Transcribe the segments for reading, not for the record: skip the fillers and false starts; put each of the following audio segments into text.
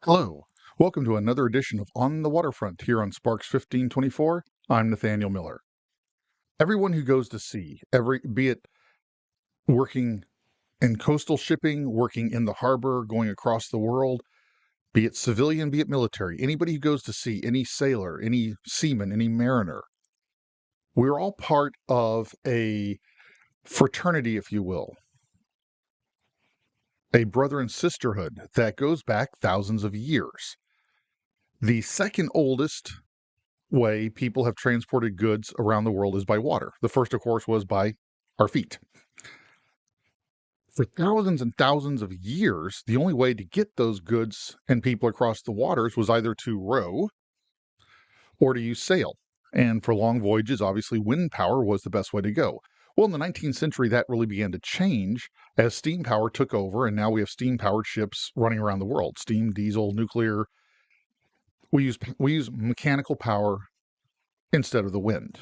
Hello, welcome to another edition of On the Waterfront here on Sparks 1524. I'm Nathaniel Miller. Everyone who goes to sea, be it working in coastal shipping, working in the harbor, going across the world, be it civilian, be it military, anybody who goes to sea, any sailor, any seaman, any mariner, we're all part of a fraternity, if you will, a brother and sisterhood that goes back thousands of years. The second oldest way people have transported goods around the world is by water. The first, of course, was by our feet. For thousands and thousands of years, the only way to get those goods and people across the waters was either to row or to use sail. And for long voyages, obviously, wind power was the best way to go. Well, in the 19th century, that really began to change as steam power took over, and now we have steam-powered ships running around the world. Steam, diesel, nuclear. We use mechanical power instead of the wind.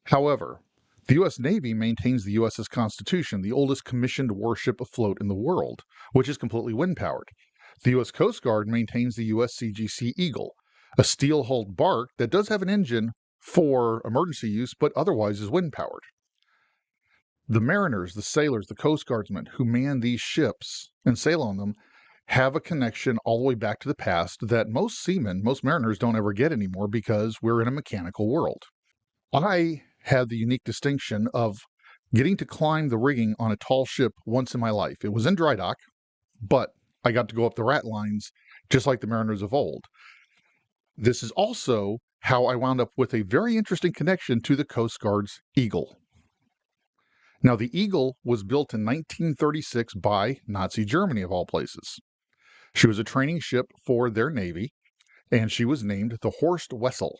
However, the U.S. Navy maintains the U.S.'s Constitution, the oldest commissioned warship afloat in the world, which is completely wind-powered. The U.S. Coast Guard maintains the USCGC Eagle, a steel-hulled barque that does have an engine for emergency use, but otherwise is wind-powered. The mariners, the sailors, the Coast Guardsmen who man these ships and sail on them have a connection all the way back to the past that most seamen, most mariners don't ever get anymore because we're in a mechanical world. I had the unique distinction of getting to climb the rigging on a tall ship once in my life. It was in dry dock, but I got to go up the rat lines just like the mariners of old. This is also how I wound up with a very interesting connection to the Coast Guard's Eagle. Now, the Eagle was built in 1936 by Nazi Germany, of all places. She was a training ship for their Navy, and she was named the Horst Wessel.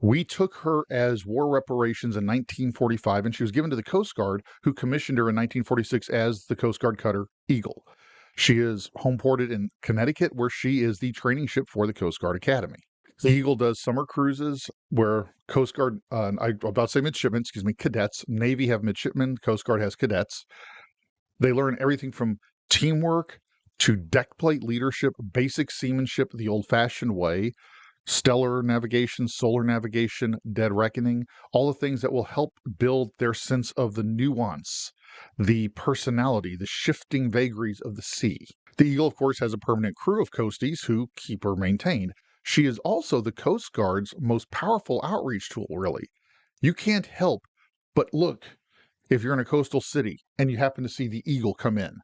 We took her as war reparations in 1945, and she was given to the Coast Guard, who commissioned her in 1946 as the Coast Guard cutter Eagle. She is homeported in Connecticut, where she is the training ship for the Coast Guard Academy. The Eagle does summer cruises where Coast Guard, I'm about to say midshipmen, cadets. Navy have midshipmen, Coast Guard has cadets. They learn everything from teamwork to deck plate leadership, basic seamanship the old-fashioned way, stellar navigation, solar navigation, dead reckoning, all the things that will help build their sense of the nuance, the personality, the shifting vagaries of the sea. The Eagle, of course, has a permanent crew of coasties who keep her maintained. She is also the Coast Guard's most powerful outreach tool, really. You can't help but look if you're in a coastal city and you happen to see the Eagle come in.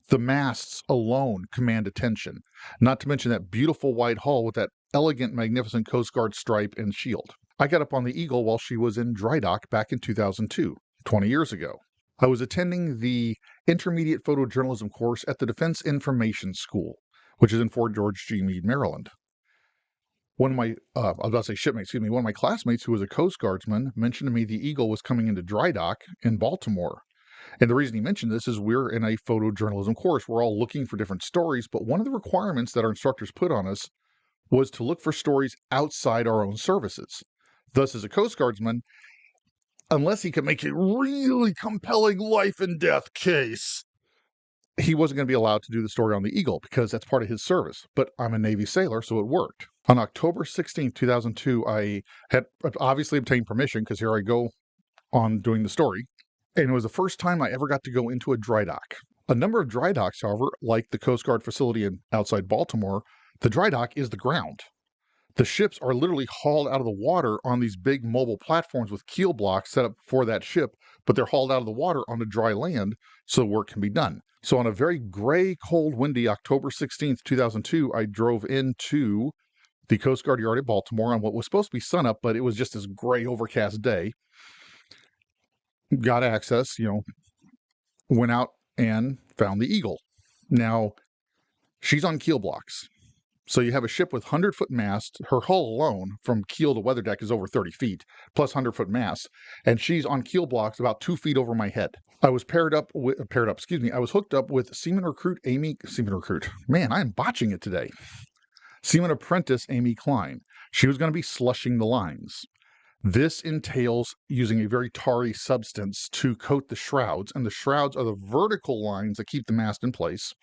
The masts alone command attention, not to mention that beautiful white hull with that elegant, magnificent Coast Guard stripe and shield. I got up on the Eagle while she was in dry dock back in 2002, 20 years ago. I was attending the intermediate photojournalism course at the Defense Information School, which is in Fort George G. Meade, Maryland. One of my, one of my classmates who was a Coast Guardsman mentioned to me the Eagle was coming into dry dock in Baltimore. And the reason he mentioned this is we're in a photojournalism course. We're all looking for different stories, but one of the requirements that our instructors put on us was to look for stories outside our own services. Thus, as a Coast Guardsman, unless he could make a really compelling life and death case, he wasn't going to be allowed to do the story on the Eagle because that's part of his service. But I'm a Navy sailor, so it worked. On October 16th, 2002, I had obviously obtained permission because here I go on doing the story. And it was the first time I ever got to go into a dry dock. A number of dry docks, however, like the Coast Guard facility outside Baltimore, the dry dock is the ground. The ships are literally hauled out of the water on these big mobile platforms with keel blocks set up for that ship, but they're hauled out of the water onto dry land so work can be done. So on a very gray, cold, windy October 16th, 2002, I drove into the Coast Guard Yard at Baltimore on what was supposed to be sunup, but it was just this gray, overcast day. Got access, went out and found the Eagle. Now, she's on keel blocks. So you have a ship with 100-foot mast. Her hull alone from keel to weather deck is over 30 feet, plus 100-foot mast. And she's on keel blocks about 2 feet over my head. I was I was hooked up with Seaman Recruit. Man, I'm botching it today. Seaman Apprentice Amy Klein. She was going to be slushing the lines. This entails using a very tarry substance to coat the shrouds, and the shrouds are the vertical lines that keep the mast in place.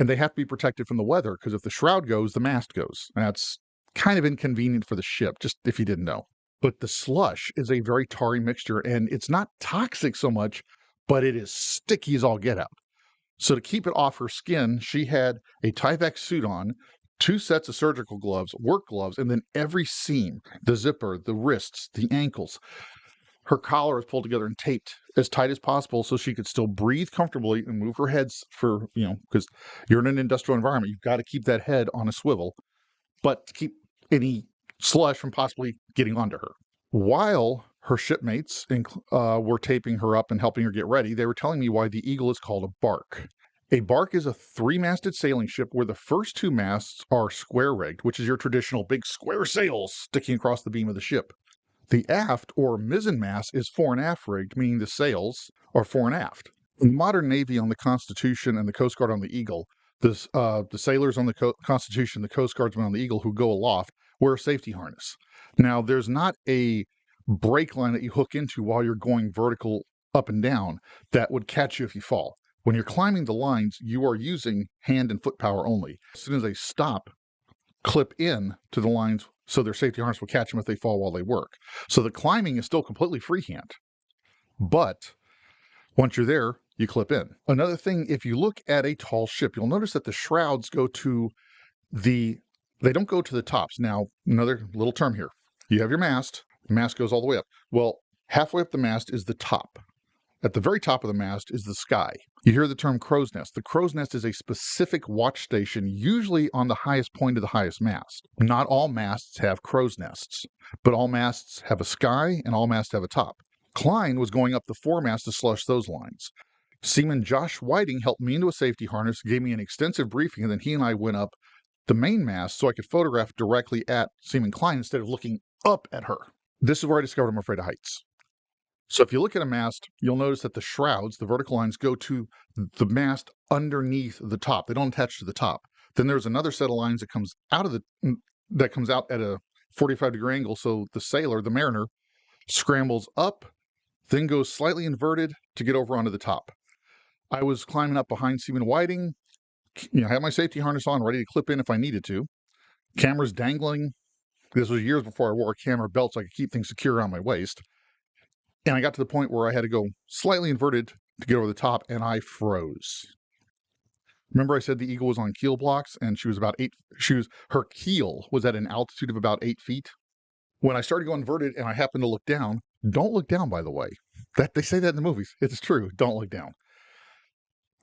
and they have to be protected from the weather because if the shroud goes, the mast goes. And that's kind of inconvenient for the ship, just if you didn't know. But the slush is a very tarry mixture, and it's not toxic so much, but it is sticky as all get out. So to keep it off her skin, she had a Tyvek suit on, 2 sets of surgical gloves, work gloves, and then every seam, the zipper, the wrists, the ankles, her collar is pulled together and taped as tight as possible so she could still breathe comfortably and move her heads for, because you're in an industrial environment, you've got to keep that head on a swivel, but to keep any slush from possibly getting onto her. While her shipmates were taping her up and helping her get ready, they were telling me why the Eagle is called a barque. A barque is a 3-masted sailing ship where the first 2 masts are square-rigged, which is your traditional big square sails sticking across the beam of the ship. The aft or mizzen mast is fore and aft rigged, meaning the sails are fore and aft. In the modern Navy on the Constitution and the Coast Guard on the Eagle, the sailors on the Constitution, the Coast Guardsmen on the Eagle who go aloft wear a safety harness. Now, there's not a brake line that you hook into while you're going vertical up and down that would catch you if you fall. When you're climbing the lines, you are using hand and foot power only. As soon as they stop, clip in to the lines so their safety harness will catch them if they fall while they work. So the climbing is still completely freehand. But once you're there, you clip in. Another thing, if you look at a tall ship, you'll notice that the shrouds they don't go to the tops. Now, another little term here. You have your mast. The mast goes all the way up. Well, halfway up the mast is the top. At the very top of the mast is the sky. You hear the term crow's nest. The crow's nest is a specific watch station, usually on the highest point of the highest mast. Not all masts have crow's nests, but all masts have a sky and all masts have a top. Klein was going up the foremast to slush those lines. Seaman Josh Whiting helped me into a safety harness, gave me an extensive briefing, and then he and I went up the main mast so I could photograph directly at Seaman Klein instead of looking up at her. This is where I discovered I'm afraid of heights. So if you look at a mast, you'll notice that the shrouds, the vertical lines, go to the mast underneath the top. They don't attach to the top. Then there's another set of lines that comes out at a 45-degree angle. So the sailor, the mariner, scrambles up, then goes slightly inverted to get over onto the top. I was climbing up behind Seaman Whiting, had my safety harness on, ready to clip in if I needed to. Cameras dangling. This was years before I wore a camera belt so I could keep things secure around my waist. And I got to the point where I had to go slightly inverted to get over the top, and I froze. Remember I said the Eagle was on keel blocks, and she was about her keel was at an altitude of about 8 feet. When I started going inverted and I happened to look down, don't look down, by the way. They say that in the movies. It's true. Don't look down.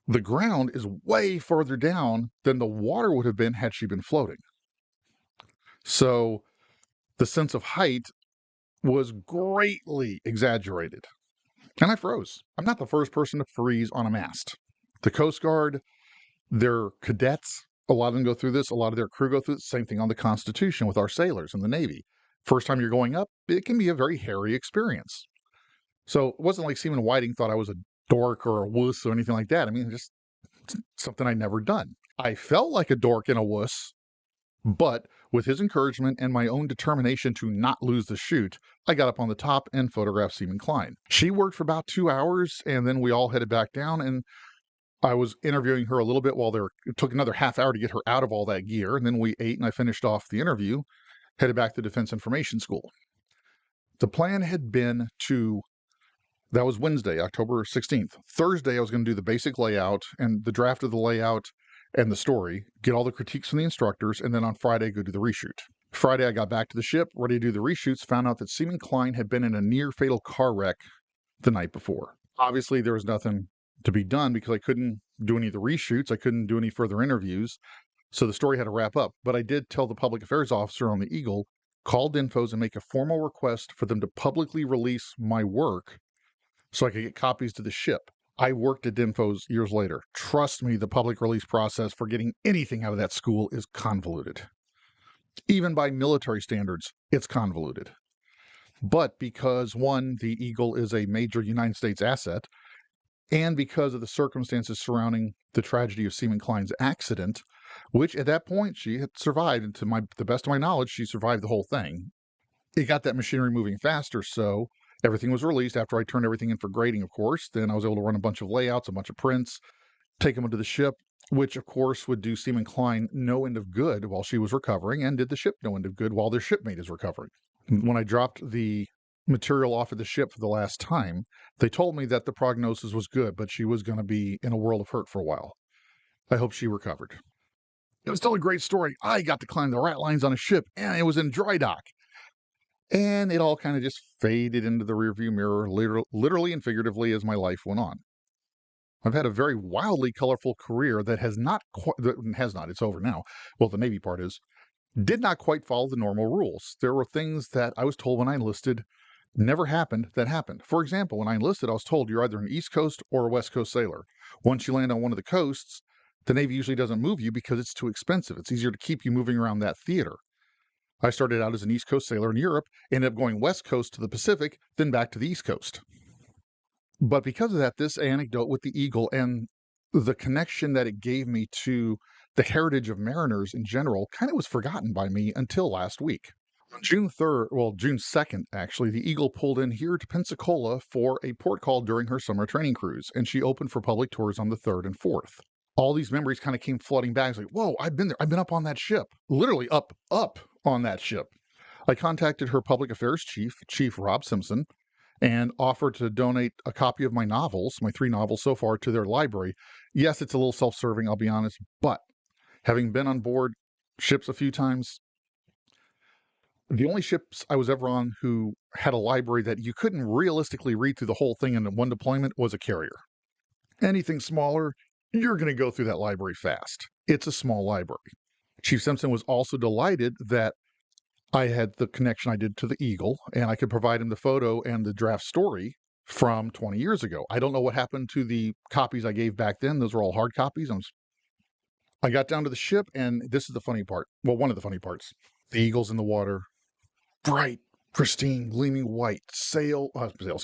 The ground is way further down than the water would have been had she been floating. So the sense of height was greatly exaggerated. And I froze. I'm not the first person to freeze on a mast. The Coast Guard, their cadets, a lot of them go through this. A lot of their crew go through the same thing on the Constitution with our sailors in the Navy. First time you're going up, it can be a very hairy experience. So it wasn't like Seaman Whiting thought I was a dork or a wuss or anything like that. I mean, just something I'd never done. I felt like a dork and a wuss, but with his encouragement and my own determination to not lose the shoot, I got up on the top and photographed Seaman Klein. She worked for about 2 hours, and then we all headed back down, and I was interviewing her a little bit it took another half hour to get her out of all that gear, and then we ate and I finished off the interview, headed back to Defense Information School. The plan had been that was Wednesday, October 16th. Thursday, I was going to do the basic layout and the draft of the layout and the story, get all the critiques from the instructors, and then on Friday, go do the reshoot. Friday, I got back to the ship, ready to do the reshoots, found out that Seaman Klein had been in a near-fatal car wreck the night before. Obviously, there was nothing to be done because I couldn't do any of the reshoots. I couldn't do any further interviews. So the story had to wrap up. But I did tell the public affairs officer on the Eagle, call DINFOS and make a formal request for them to publicly release my work so I could get copies to the ship. I worked at DINFOS years later. Trust me, the public release process for getting anything out of that school is convoluted. Even by military standards, it's convoluted. But because, one, the Eagle is a major United States asset, and because of the circumstances surrounding the tragedy of Seaman Klein's accident, which at that point she had survived, and to the best of my knowledge, she survived the whole thing. It got that machinery moving faster, so everything was released after I turned everything in for grading, of course. Then I was able to run a bunch of layouts, a bunch of prints, take them into the ship. which of course would do Seaman Klein no end of good while she was recovering, and did the ship no end of good while their shipmate is recovering. When I dropped the material off of the ship for the last time, they told me that the prognosis was good, but she was going to be in a world of hurt for a while. I hope she recovered. It was still a great story. I got to climb the rat lines on a ship, and it was in dry dock. And it all kind of just faded into the rearview mirror, literally and figuratively, as my life went on. I've had a very wildly colorful career that has not, it's over now. Well, the Navy part is, did not quite follow the normal rules. There were things that I was told when I enlisted never happened that happened. For example, when I enlisted, I was told you're either an East Coast or a West Coast sailor. Once you land on one of the coasts, the Navy usually doesn't move you because it's too expensive. It's easier to keep you moving around that theater. I started out as an East Coast sailor in Europe, ended up going West Coast to the Pacific, then back to the East Coast. But because of that, this anecdote with the Eagle and the connection that it gave me to the heritage of mariners in general kind of was forgotten by me until last week. On June 2nd, actually, the Eagle pulled in here to Pensacola for a port call during her summer training cruise, and she opened for public tours on the 3rd and 4th. All these memories kind of came flooding back. It's like, whoa, I've been there. I've been up on that ship. Literally up on that ship. I contacted her public affairs chief, Chief Rob Simpson, and offered to donate a copy of my novels, my 3 novels so far, to their library. Yes, it's a little self-serving, I'll be honest, but having been on board ships a few times, the only ships I was ever on who had a library that you couldn't realistically read through the whole thing in one deployment was a carrier. Anything smaller, you're going to go through that library fast. It's a small library. Chief Simpson was also delighted that I had the connection I did to the Eagle, and I could provide him the photo and the draft story from 20 years ago. I don't know what happened to the copies I gave back then. Those were all hard copies. I got down to the ship, and this is the funny part. Well, one of the funny parts. The Eagle's in the water, bright, pristine, gleaming white,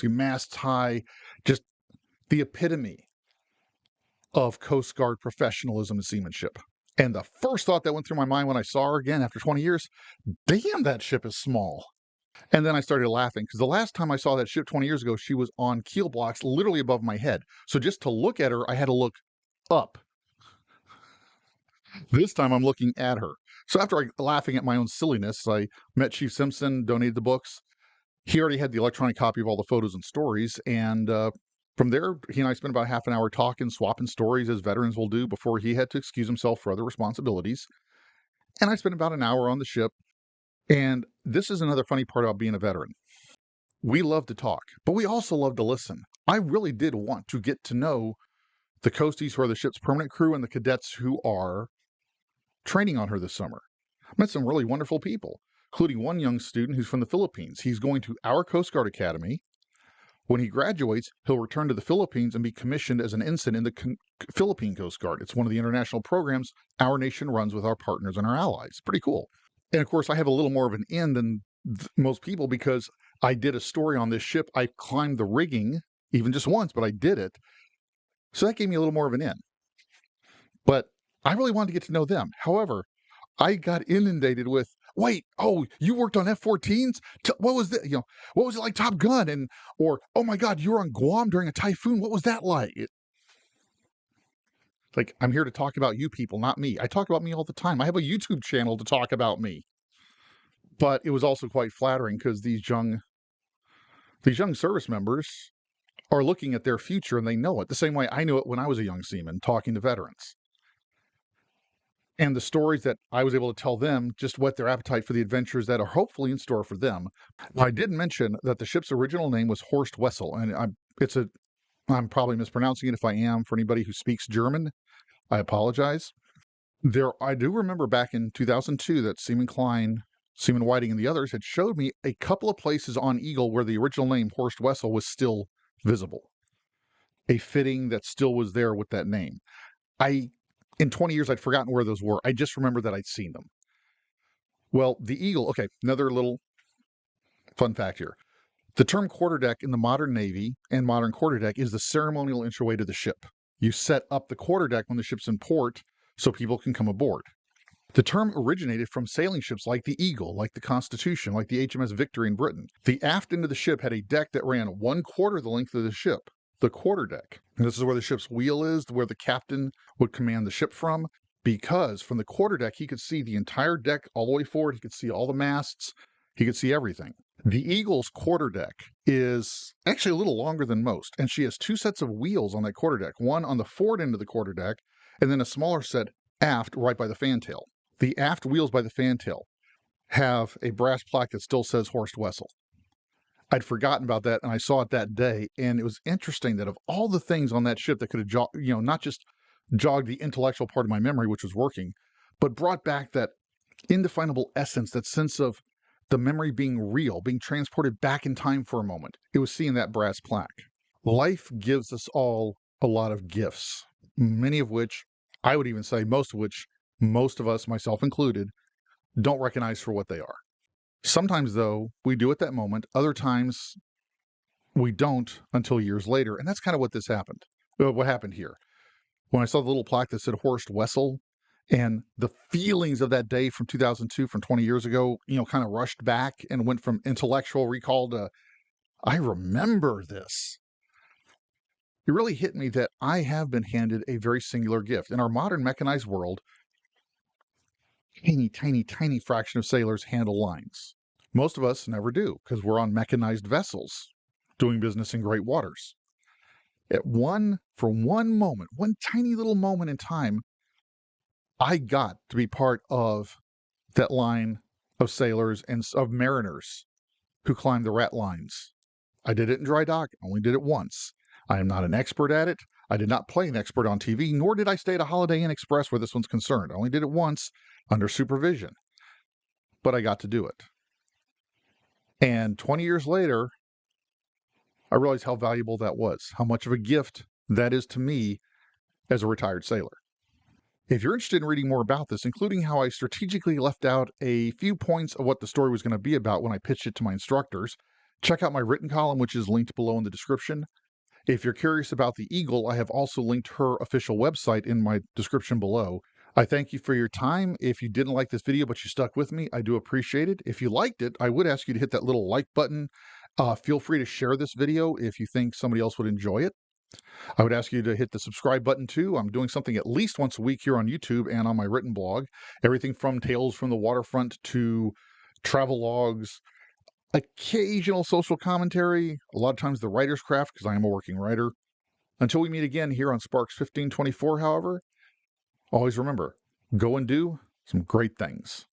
masts high, just the epitome of Coast Guard professionalism and seamanship. And the first thought that went through my mind when I saw her again after 20 years, damn, that ship is small. And then I started laughing because the last time I saw that ship 20 years ago, she was on keel blocks literally above my head. So just to look at her, I had to look up. This time I'm looking at her. So after laughing at my own silliness, I met Chief Simpson, donated the books. He already had the electronic copy of all the photos and stories, and from there, he and I spent about half an hour talking, swapping stories, as veterans will do, before he had to excuse himself for other responsibilities. And I spent about an hour on the ship. And this is another funny part about being a veteran. We love to talk, but we also love to listen. I really did want to get to know the coasties who are the ship's permanent crew and the cadets who are training on her this summer. I met some really wonderful people, including one young student who's from the Philippines. He's going to our Coast Guard Academy. When he graduates, he'll return to the Philippines and be commissioned as an ensign in the Philippine Coast Guard. It's one of the international programs our nation runs with our partners and our allies. Pretty cool. And of course, I have a little more of an in than most people because I did a story on this ship. I climbed the rigging, even just once, but I did it. So that gave me a little more of an in. But I really wanted to get to know them. However, I got inundated with, wait, oh, you worked on F-14s? What was that? What was it like Top Gun? Or, oh my God, you were on Guam during a typhoon. What was that like? Like, I'm here to talk about you people, not me. I talk about me all the time. I have a YouTube channel to talk about me. But it was also quite flattering because these young service members are looking at their future and they know it the same way I knew it when I was a young seaman talking to veterans. And the stories that I was able to tell them just whet their appetite for the adventures that are hopefully in store for them. I did mention that the ship's original name was Horst Wessel, and I'm probably mispronouncing it. If I am, for anybody who speaks German, I apologize. I do remember back in 2002 that Seaman Klein, Seaman Whiting, and the others had showed me a couple of places on Eagle where the original name Horst Wessel was still visible. A fitting that still was there with that name. In 20 years, I'd forgotten where those were. I just remember that I'd seen them. Well, the Eagle, okay, another little fun fact here. The term quarterdeck in the modern Navy and modern quarterdeck is the ceremonial entryway to the ship. You set up the quarterdeck when the ship's in port so people can come aboard. The term originated from sailing ships like the Eagle, like the Constitution, like the HMS Victory in Britain. The aft end of the ship had a deck that ran 1/4 the length of the ship. the quarterdeck. And this is where the ship's wheel is, where the captain would command the ship from, because from the quarterdeck, he could see the entire deck all the way forward. He could see all the masts. He could see everything. The Eagle's quarterdeck is actually a little longer than most, and she has two sets of wheels on that quarterdeck, one on the forward end of the quarterdeck, and then a smaller set aft right by the fantail. The aft wheels by the fantail have a brass plaque that still says Horst Wessel. I'd forgotten about that, and I saw it that day, and it was interesting that of all the things on that ship that could have, not just jogged the intellectual part of my memory, which was working, but brought back that indefinable essence, that sense of the memory being real, being transported back in time for a moment. It was seeing that brass plaque. Life gives us all a lot of gifts, many of which, I would even say most of which, most of us, myself included, don't recognize for what they are. Sometimes, though, we do at that moment. Other times, we don't until years later. And that's kind of what what happened here. When I saw the little plaque that said Horst Wessel, and the feelings of that day from 2002, from 20 years ago, kind of rushed back and went from intellectual recall to, I remember this. It really hit me that I have been handed a very singular gift. In our modern mechanized world, tiny, tiny, tiny fraction of sailors handle lines. Most of us never do, because we're on mechanized vessels doing business in great waters. For one moment, one tiny little moment in time, I got to be part of that line of sailors and of mariners who climbed the rat lines. I did it in dry dock, only did it once. I am not an expert at it. I did not play an expert on TV, nor did I stay at a Holiday Inn Express where this one's concerned. I only did it once under supervision. But I got to do it. And 20 years later, I realized how valuable that was, how much of a gift that is to me as a retired sailor. If you're interested in reading more about this, including how I strategically left out a few points of what the story was going to be about when I pitched it to my instructors, check out my written column, which is linked below in the description. If you're curious about the Eagle, I have also linked her official website in my description below. I thank you for your time. If you didn't like this video, but you stuck with me, I do appreciate it. If you liked it, I would ask you to hit that little like button. Feel free to share this video if you think somebody else would enjoy it. I would ask you to hit the subscribe button too. I'm doing something at least once a week here on YouTube and on my written blog. Everything from tales from the waterfront to travel logs, occasional social commentary, a lot of times the writer's craft because I am a working writer. Until we meet again here on Sparks 1524, however, always remember, go and do some great things.